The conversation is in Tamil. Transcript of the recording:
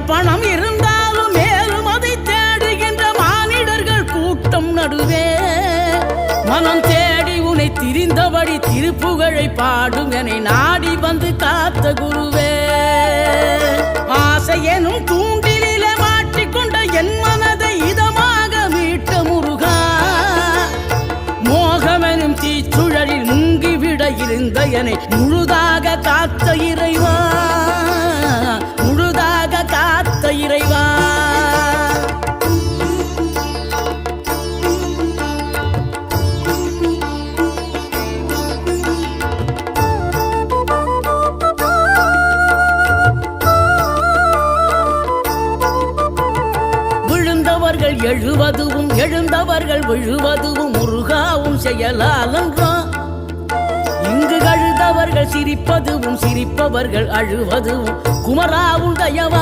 பணம் இருந்தாலும் மேலும் அதை தேடுகின்ற மானிடர்கள் கூட்டம் நடுவே மனம் தேடி உனை திரிந்தபடி திருப்புகழை பாடும் என நாடி வந்து காத்த குருவே. ஆசை எனும் தூண்டிலே மாட்டிக்கொண்ட என் மனதை இதமாக மீட்ட முருகா, மோகமெனும் தீச்சுழலில் முங்கிவிட இருந்த என்னை முழுதாக காத்த இறைவா, முழுதாக காத்த இறைவா. எழுவதுவும் எழுந்தவர்கள் விழுவதுவும் முருகாவும் செயலாலன்றோம். இங்கு அழுதவர்கள் சிரிப்பதுவும் சிரிப்பவர்கள் அழுவதுவும் குமராவும் தயவா.